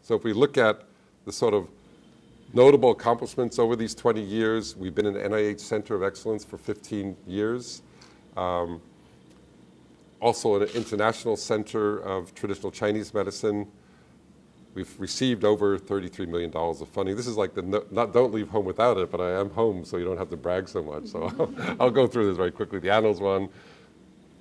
So if we look at the sort of notable accomplishments over these 20 years, we've been an NIH Center of Excellence for 15 years. Also an international center of traditional Chinese medicine. We've received over $33 million of funding. This is like the, don't leave home without it, but I am home, so you don't have to brag so much. So I'll go through this very quickly. The Annals one.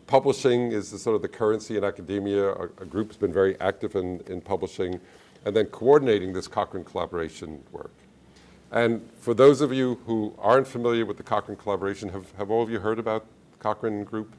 Publishing is the, sort of the currency in academia. Our group's been very active in publishing. And then coordinating this Cochrane collaboration work. And for those of you who aren't familiar with the Cochrane collaboration, have all of you heard about the Cochrane Group?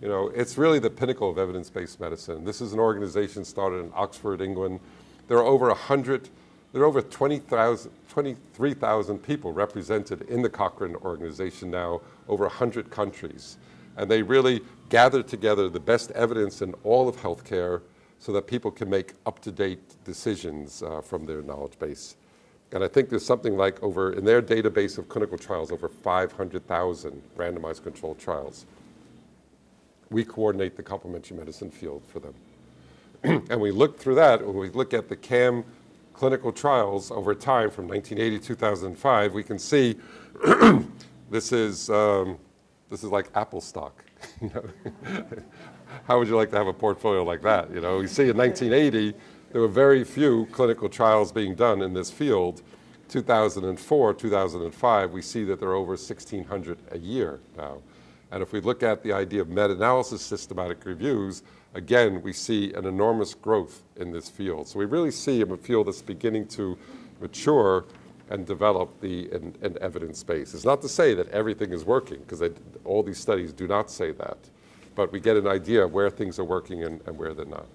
You know, it's really the pinnacle of evidence-based medicine. This is an organization started in Oxford, England. There are over 23,000 people represented in the Cochrane organization now, over 100 countries. And they really gather together the best evidence in all of healthcare so that people can make up-to-date decisions from their knowledge base. And I think there's something like in their database of clinical trials, over 500,000 randomized controlled trials. We coordinate the complementary medicine field for them. And we look through that, when we look at the CAM clinical trials over time from 1980 to 2005, we can see this is like Apple stock. You know? How would you like to have a portfolio like that? You know, you see in 1980, there were very few clinical trials being done in this field. 2004, 2005, we see that there are over 1,600 a year now. And if we look at the idea of meta-analysis systematic reviews, again, we see an enormous growth in this field. So we really see a field that's beginning to mature and develop an evidence base. It's not to say that everything is working, because all these studies do not say that. But we get an idea of where things are working and where they're not.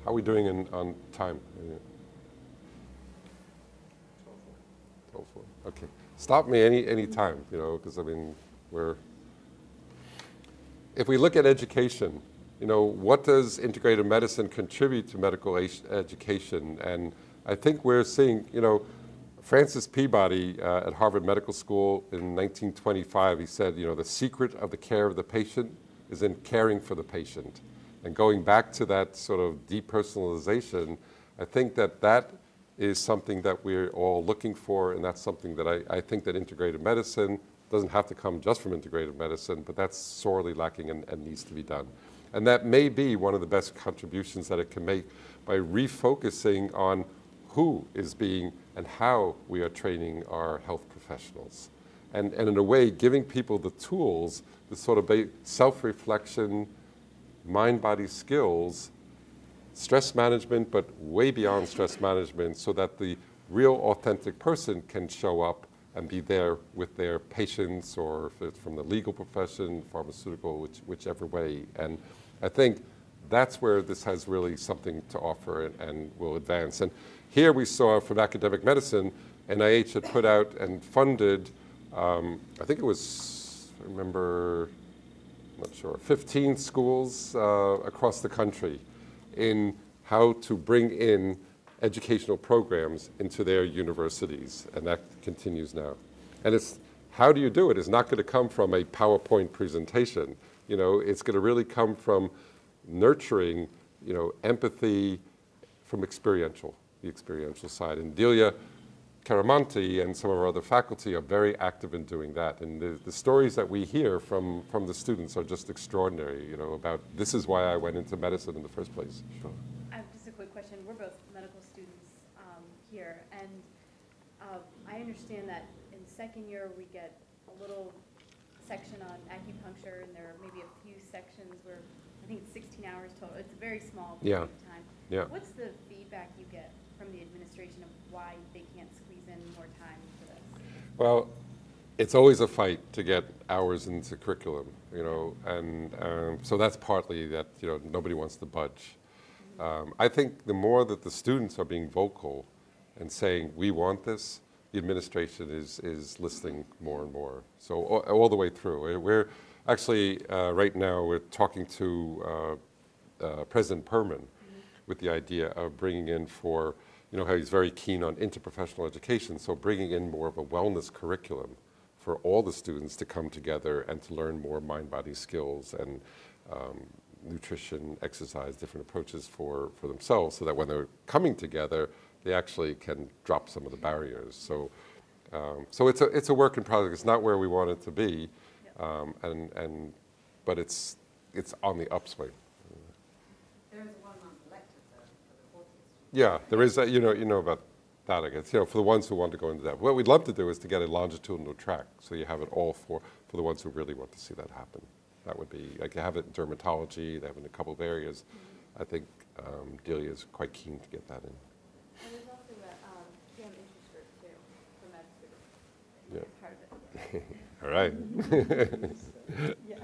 How are we doing on time? 12:04. Okay. Stop me any time, you know, because I mean, if we look at education, you know, what does integrative medicine contribute to medical education? And I think we're seeing, you know, Francis Peabody at Harvard Medical School in 1925, he said, you know, the secret of the care of the patient is in caring for the patient. And going back to that sort of depersonalization, I think that is something that we're all looking for, and that's something that I think that integrative medicine doesn't have to come just from integrative medicine, but that's sorely lacking and needs to be done. And that may be one of the best contributions that it can make by refocusing on who is being and how we are training our health professionals. And in a way, giving people the tools, the sort of self-reflection, mind-body skills, stress management, but way beyond stress management, so that the real authentic person can show up and be there with their patients, or if it's from the legal profession, pharmaceutical, whichever way. And I think that's where this has really something to offer and will advance. And here we saw from academic medicine, NIH had put out and funded, I think it was, I remember, I'm not sure, 15 schools across the country in how to bring in educational programs into their universities, and that continues now. And it's, how do you do it? It's not going to come from a PowerPoint presentation. You know, it's going to really come from nurturing, you know, empathy from the experiential side. And Delia Caramonti and some of our other faculty are very active in doing that. And the stories that we hear from the students are just extraordinary, you know, about this is why I went into medicine in the first place. Sure. I have just a quick question. We're both medical students here, and I understand that in second year we get a little section on acupuncture, and there are maybe a few sections where I think it's 16 hours total. It's a very small period of time. Yeah. What's the feedback you get from the administration of why they can't squeeze in more time for this? Well, it's always a fight to get hours into curriculum, you know, and so that's partly that, you know, nobody wants to budge. I think the more that the students are being vocal and saying, we want this, the administration is listening more and more. So all the way through. We're actually, right now, we're talking to President Perman with the idea of bringing in for, you know, how he's very keen on interprofessional education, so bringing in more of a wellness curriculum for all the students to come together and to learn more mind-body skills and nutrition, exercise, different approaches for themselves, so that when they're coming together, they actually can drop some of the barriers. So, so it's a work in progress. It's not where we want it to be, but it's on the upswing. There is a 1-month elective though for the 40th student. Yeah, there is that. You know about that, I guess. You know, for the ones who want to go into that, what we'd love to do is to get a longitudinal track, so you have it all for the ones who really want to see that happen. That would be, like, you have it in dermatology, they have it in a couple of areas. I think Delia is quite keen to get that in. And there's also a STEM interest group too, for med students. Yeah. Part of it. All right. Yeah.